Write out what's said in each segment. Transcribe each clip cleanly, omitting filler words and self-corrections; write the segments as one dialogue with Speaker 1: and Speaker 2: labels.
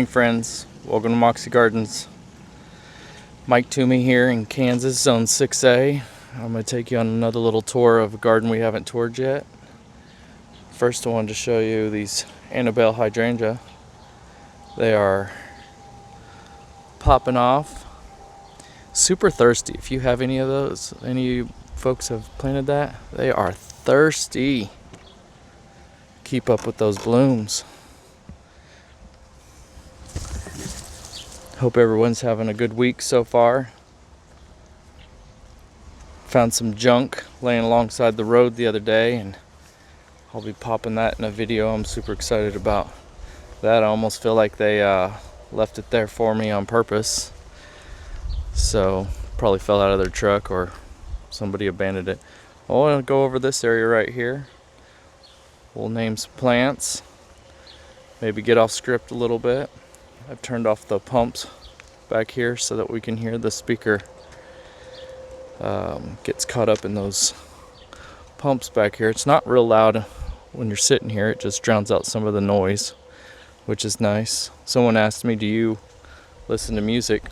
Speaker 1: morning, friends. Welcome to Moxie Gardens. Mike Toomey here in Kansas, Zone 6A. I'm going to take you on another little tour of a garden we haven't toured yet. First, I wanted to show you these Annabelle hydrangea. They are popping off. Super thirsty. If you have any of those, any of you folks have planted that, they are thirsty. Keep up with those blooms. Hope everyone's having a good week so far. Found some junk laying alongside the road the other day, and I'll be popping that in a video. I'm super excited about that. I almost feel like they left it there for me on purpose. So probably fell out of their truck or somebody abandoned it. I want to go over this area right here. We'll name some plants. Maybe get off script a little bit. I've turned off the pumps back here so that we can hear the speaker. Gets caught up in those pumps back here. It's not real loud when you're sitting here. It just drowns out some of the noise, which is nice. Someone asked me, do you listen to music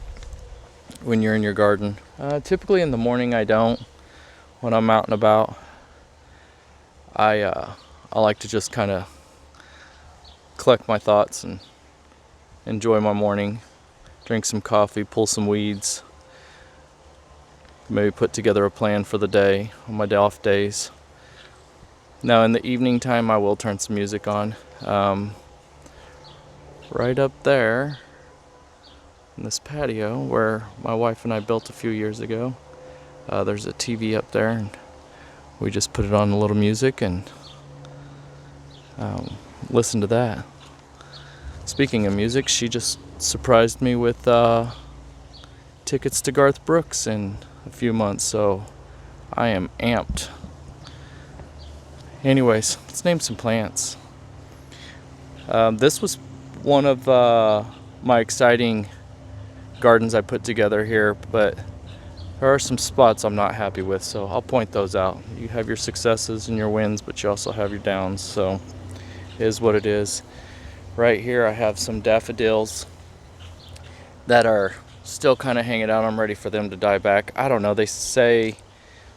Speaker 1: when you're in your garden? Typically in the morning I don't. When I'm out and about, I like to just kind of collect my thoughts and enjoy my morning, drink some coffee, pull some weeds, maybe put together a plan for the day on my off days. Now in the evening time I will turn some music on. Right up there in this patio where my wife and I built a few years ago, there's a TV up there, and we just put it on a little music and listen to that. Speaking of music, she just surprised me with tickets to Garth Brooks in a few months, so I am amped. Anyways, let's name some plants. This was one of my exciting gardens I put together here, but there are some spots I'm not happy with, so I'll point those out. You have your successes and your wins, but you also have your downs, so it is what it is. Right here I have some daffodils that are still kind of hanging out. I'm ready for them to die back. I don't know, they say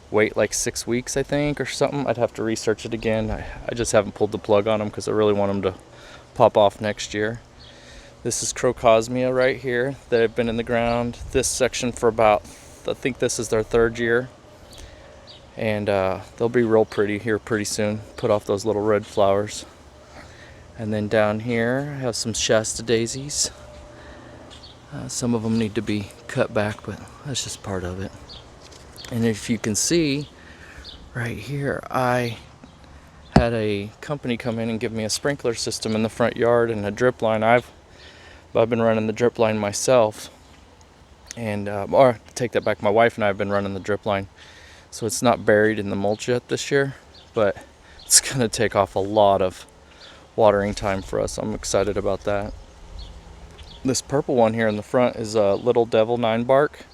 Speaker 1: wait like 6 weeks, I think, or something. I'd have to research it again. I just haven't pulled the plug on them because I really want them to pop off next year. This is crocosmia right here that have been in the ground, this section, for about, I think this is their 3rd year, and they'll be real pretty here pretty soon. Put off those little red flowers. And then down here I have some Shasta daisies. Some of them need to be cut back, but that's just part of it. And if you can see right here, I had a company come in and give me a sprinkler system in the front yard and a drip line. I've been running the drip line myself, and or take that back, my wife and I have been running the drip line, so it's not buried in the mulch yet this year, but it's gonna take off a lot of watering time for us. I'm excited about that. This purple one here in the front is a Little Devil 9 bark.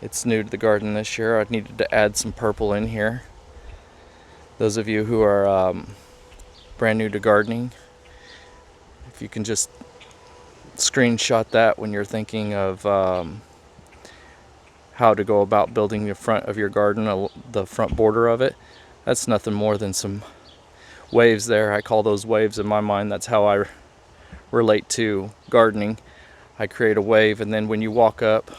Speaker 1: It's new to the garden this year. I needed to add some purple in here. Those of you who are brand new to gardening, if you can just screenshot that when you're thinking of how to go about building the front of your garden, the front border of it, that's nothing more than some waves there. I call those waves in my mind. That's how I relate to gardening. I create a wave, and then when you walk up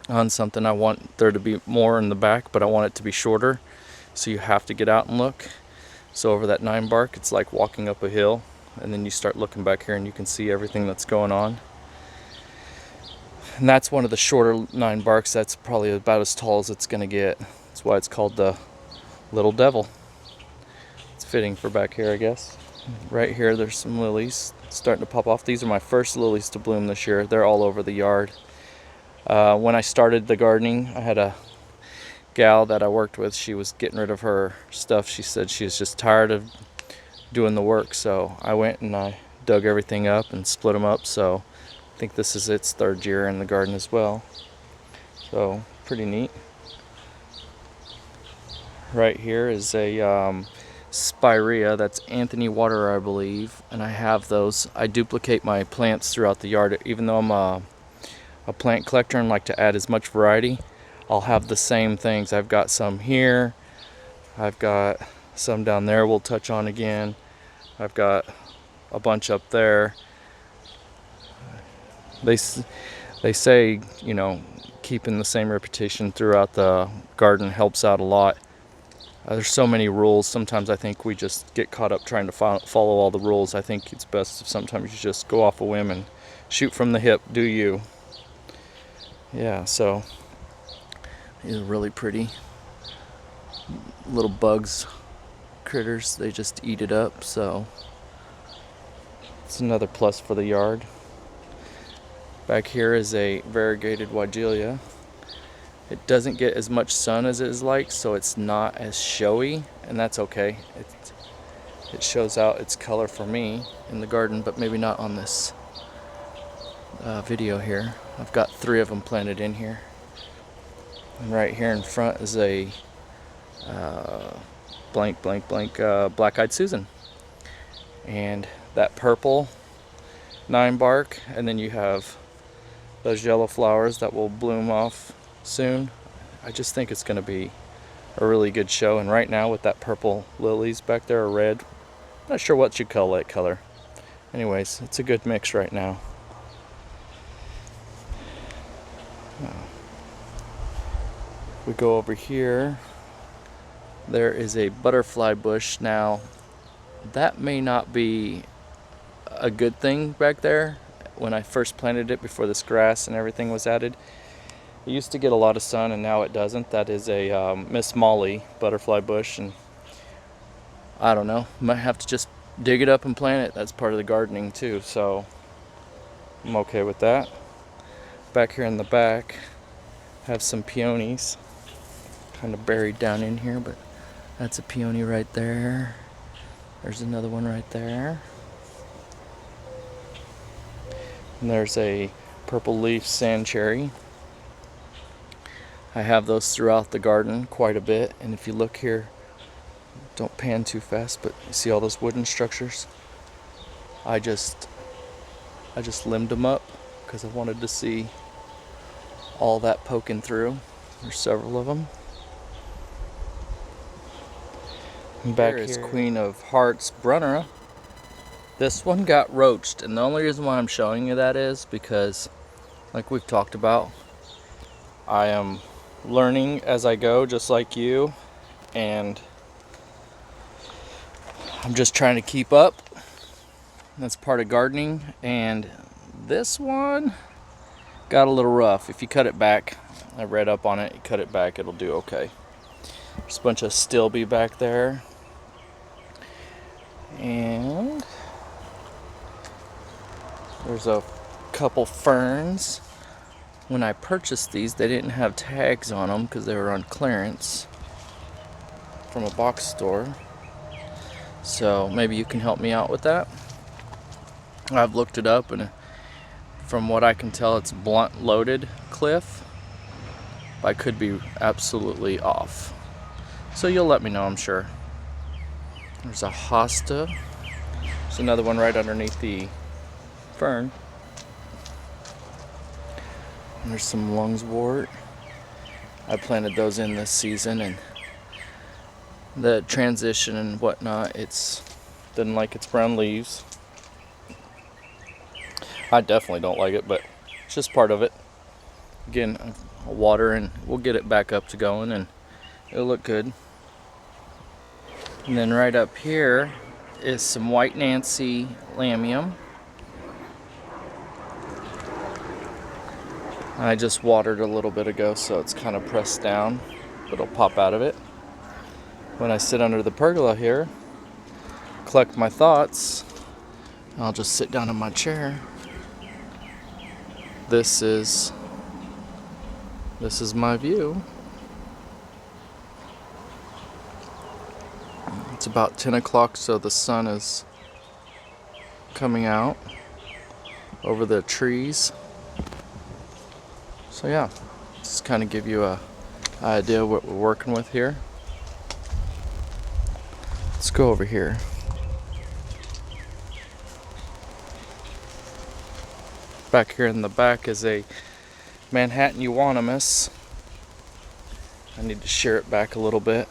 Speaker 1: on something, I want there to be more in the back, but I want it to be shorter, so you have to get out and look. So over that 9 bark, it's like walking up a hill, and then you start looking back here and you can see everything that's going on. And that's one of the shorter 9 barks. That's probably about as tall as it's gonna get. That's why it's called the Little Devil. It's fitting for back here, I guess. Right here there's some lilies starting to pop off. These are my first lilies to bloom this year. They're all over the yard. When I started the gardening, I had a gal that I worked with. She was getting rid of her stuff. She said she was just tired of doing the work, so I went and I dug everything up and split them up. So I think this is its 3rd year in the garden as well, so pretty neat. Right here is a spirea. That's Anthony water, I believe, and I have those. I duplicate my plants throughout the yard. Even though I'm a plant collector and like to add as much variety, I'll have the same things. I've got some here, I've got some down there we'll touch on again, I've got a bunch up there. They say, you know, keeping the same repetition throughout the garden helps out a lot. There's so many rules. Sometimes I think we just get caught up trying to follow all the rules. I think it's best if sometimes you just go off a whim and shoot from the hip. Do you? Yeah, so these are really pretty little bugs, critters. They just eat it up, so it's another plus for the yard. Back here is a variegated Weigelia. It doesn't get as much sun as it is like, so it's not as showy, and that's okay. It shows out its color for me in the garden, but maybe not on this video here. I've got 3 of them planted in here. And right here in front is a black-eyed Susan. And that purple 9 bark, and then you have those yellow flowers that will bloom off soon. I just think it's going to be a really good show. And right now with that purple lilies back there, or red, I'm not sure what you call that color. Anyways, it's a good mix right now. We go over here, there is a butterfly bush. Now that may not be a good thing back there. When I first planted it, before this grass and everything was added, it used to get a lot of sun, and now it doesn't. That is a Miss Molly butterfly bush, and I don't know, might have to just dig it up and plant it. That's part of the gardening too, so I'm okay with that. Back here in the back, I have some peonies kind of buried down in here, but that's a peony right there. There's another one right there. And there's a purple leaf sand cherry. I have those throughout the garden quite a bit, and if you look here, don't pan too fast, but you see all those wooden structures? I just limbed them up because I wanted to see all that poking through. There's several of them. And back here is Queen of Hearts Brunnera. This one got roached, and the only reason why I'm showing you that is because, like we've talked about, I am learning as I go, just like you, and I'm just trying to keep up. That's part of gardening, and this one got a little rough. If you cut it back, I read up on it, you cut it back, it'll do okay. There's a bunch of stilby back there, and there's a couple ferns. When I purchased these, they didn't have tags on them because they were on clearance from a box store. So maybe you can help me out with that. I've looked it up, and from what I can tell, it's blunt loaded cliff. I could be absolutely off. So you'll let me know, I'm sure. There's a hosta. There's another one right underneath the fern. And there's some lungswort. I planted those in this season, and the transition and whatnot, it's didn't like its brown leaves. I definitely don't like it, but it's just part of it. Again, I'll water and we'll get it back up to going, and it'll look good. And then right up here is some White Nancy lamium. I just watered a little bit ago, so it's kind of pressed down, but it'll pop out of it. When I sit under the pergola here, collect my thoughts, I'll just sit down in my chair. This is my view. It's about 10 o'clock, so the sun is coming out over the trees. So yeah, just kind of give you a idea of what we're working with here. Let's go over here. Back here in the back is a Manhattan euonymus. I need to shear it back a little bit,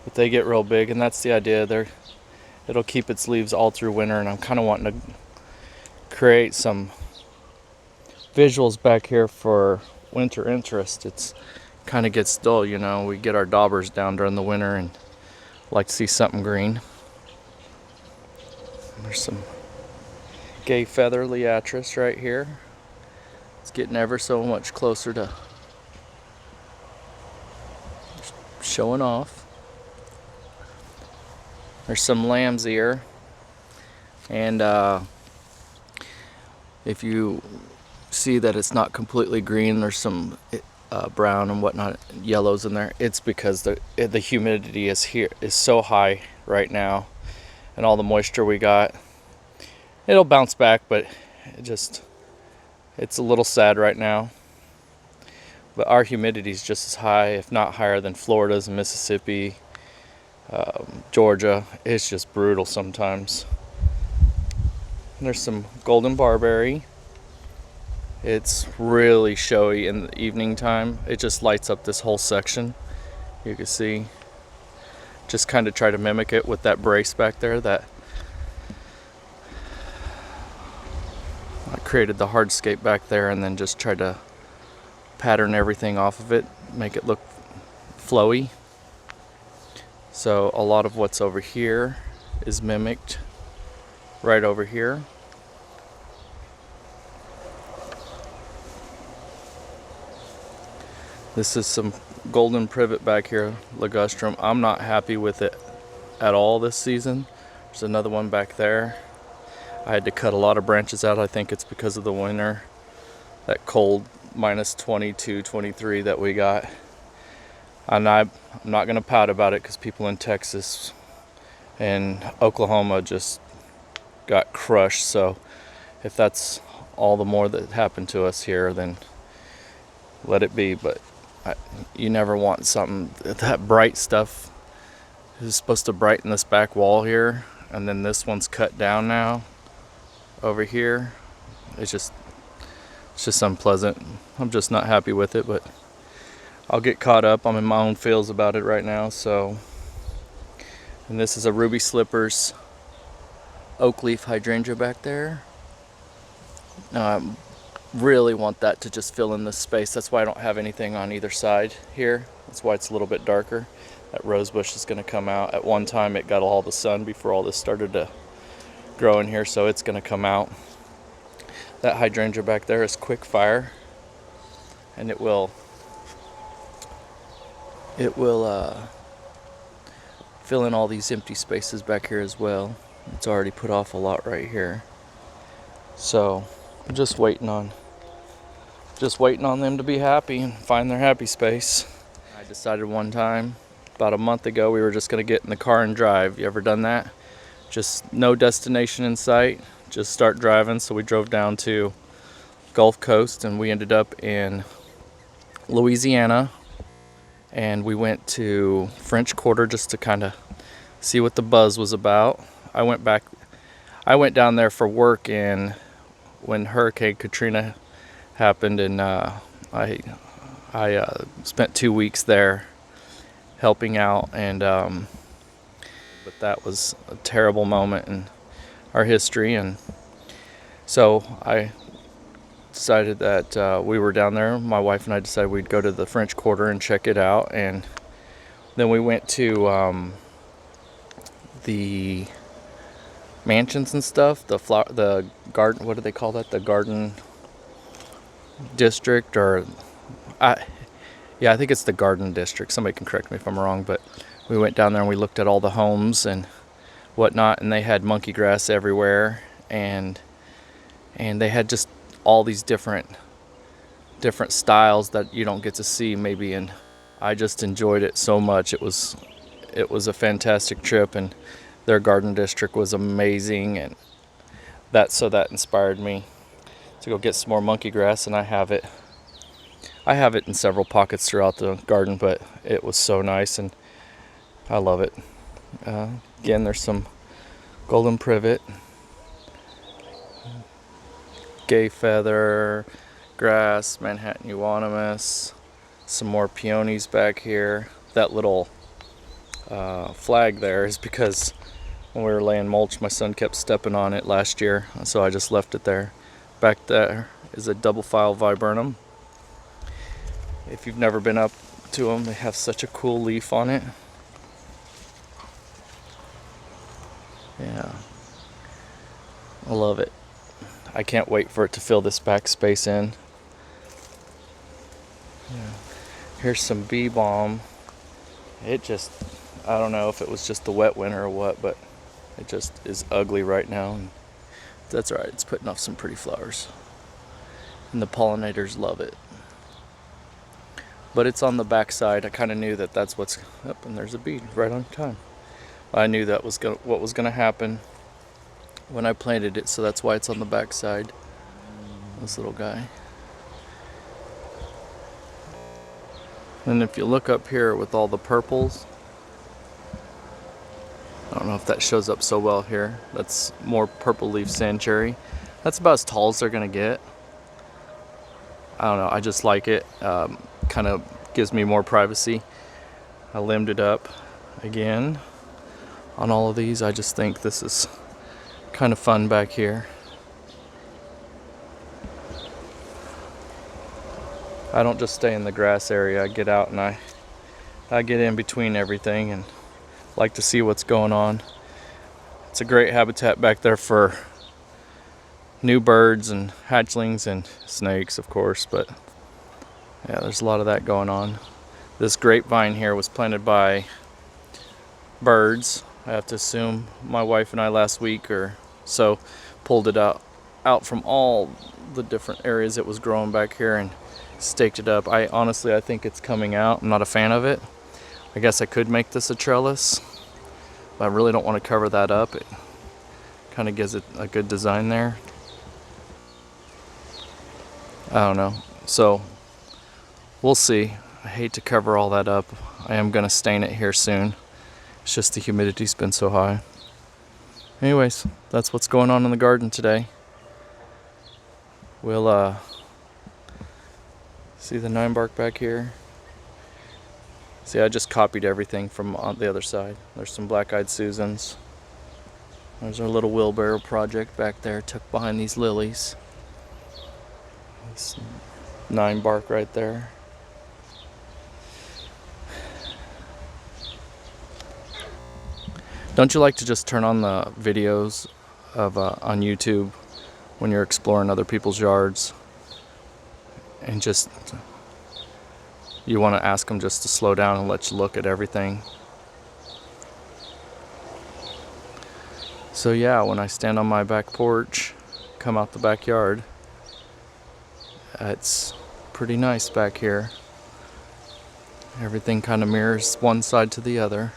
Speaker 1: but they get real big, and that's the idea. It'll keep its leaves all through winter, and I'm kind of wanting to create some visuals back here for winter interest. It's kind of gets dull, you know. We get our daubers down during the winter and like to see something green. There's some gay feather liatris right here. It's getting ever so much closer to showing off. There's some lamb's ear, and if you see that it's not completely green, there's some brown and whatnot, yellows in there. It's because the humidity is so high right now, and all the moisture we got. It'll bounce back, but it's a little sad right now. But our humidity is just as high, if not higher, than Florida's and Mississippi, Georgia. It's just brutal sometimes. And there's some golden barberry. It's really showy in the evening time. It just lights up this whole section. You can see. Just kind of try to mimic it with that brace back there that I created the hardscape back there, and then just tried to pattern everything off of it, make it look flowy. So a lot of what's over here is mimicked right over here. This is some golden privet back here, ligustrum. I'm not happy with it at all this season. There's another one back there. I had to cut a lot of branches out. I think it's because of the winter, that cold minus 22, 23 that we got. And I'm not going to pout about it, because people in Texas and Oklahoma just got crushed. So if that's all the more that happened to us here, then let it be. But you never want something that bright stuff is supposed to brighten this back wall here, and then this one's cut down now over here. It's just unpleasant. I'm just not happy with it, but I'll get caught up. I'm in my own feels about it right now. So, and this is a ruby slippers oak leaf hydrangea back there. I really want that to just fill in this space. That's why I don't have anything on either side here. That's why it's a little bit darker. That rose bush is going to come out. At one time it got all the sun before all this started to grow in here, so it's going to come out. That hydrangea back there is quick fire, and it will fill in all these empty spaces back here as well. It's already put off a lot right here. So I'm just waiting on them to be happy and find their happy space. I decided one time about a month ago we were just going to get in the car and drive. You ever done that? Just no destination in sight, just start driving. So we drove down to Gulf Coast, and we ended up in Louisiana, and we went to French Quarter just to kind of see what the buzz was about. I went down there for work, and when Hurricane Katrina happened, and I spent 2 weeks there helping out, and but that was a terrible moment in our history. And so I decided that we were down there. My wife and I decided we'd go to the French Quarter and check it out, and then we went to the mansions and stuff, the garden, what do they call that, the garden district, or I think it's the garden district. Somebody can correct me if I'm wrong, but we went down there and we looked at all the homes and whatnot, and they had monkey grass everywhere, and they had just all these different styles that you don't get to see maybe, and I just enjoyed it so much. It was a fantastic trip, and their garden district was amazing, and that inspired me to go get some more monkey grass, and I have it in several pockets throughout the garden, but it was so nice, and I love it. Again, there's some golden privet, gay feather, grass, Manhattan euonymus, some more peonies back here. That little flag there is because when we were laying mulch, my son kept stepping on it last year, so I just left it there. Back there is a double file viburnum. If you've never been up to them, they have such a cool leaf on it. Yeah, I love it. I can't wait for it to fill this back space in. Yeah. Here's some bee balm. It just, I don't know if it was just the wet winter or what, but it just is ugly right now. And that's alright, it's putting off some pretty flowers. And the pollinators love it. But it's on the back side. I kind of knew that that's what's up, and there's a bee right on time. I knew that was what was going to happen when I planted it, so that's why it's on the back side. This little guy. And if you look up here with all the purples, I don't know if that shows up so well here. That's more purple leaf sand cherry. That's about as tall as they're gonna get. I don't know, I just like it. Kind of gives me more privacy. I limbed it up again on all of these. I just think this is kind of fun back here. I don't just stay in the grass area. I get out and I get in between everything and like to see what's going on. It's a great habitat back there for new birds and hatchlings and snakes, of course, but yeah, there's a lot of that going on. This grapevine here was planted by birds. I have to assume my wife and I last week or so pulled it out from all the different areas it was growing back here and staked it up. I think it's coming out. I'm not a fan of it. I guess I could make this a trellis, but I really don't want to cover that up. It kind of gives it a good design there. I don't know. So we'll see. I hate to cover all that up. I am going to stain it here soon. It's just the humidity's been so high. Anyways, that's what's going on in the garden today. We'll see the 9-bark back here. See, I just copied everything from on the other side. There's some black-eyed Susans. There's our little wheelbarrow project back there, tucked behind these lilies. This 9-bark right there. Don't you like to just turn on the videos of on YouTube when you're exploring other people's yards and just you want to ask them just to slow down and let you look at everything? So yeah, when I stand on my back porch, come out the backyard, it's pretty nice back here. Everything kind of mirrors one side to the other.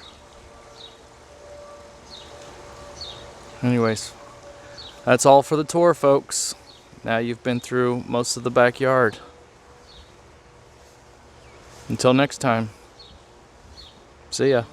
Speaker 1: Anyways, that's all for the tour, folks. Now you've been through most of the backyard. Until next time, see ya.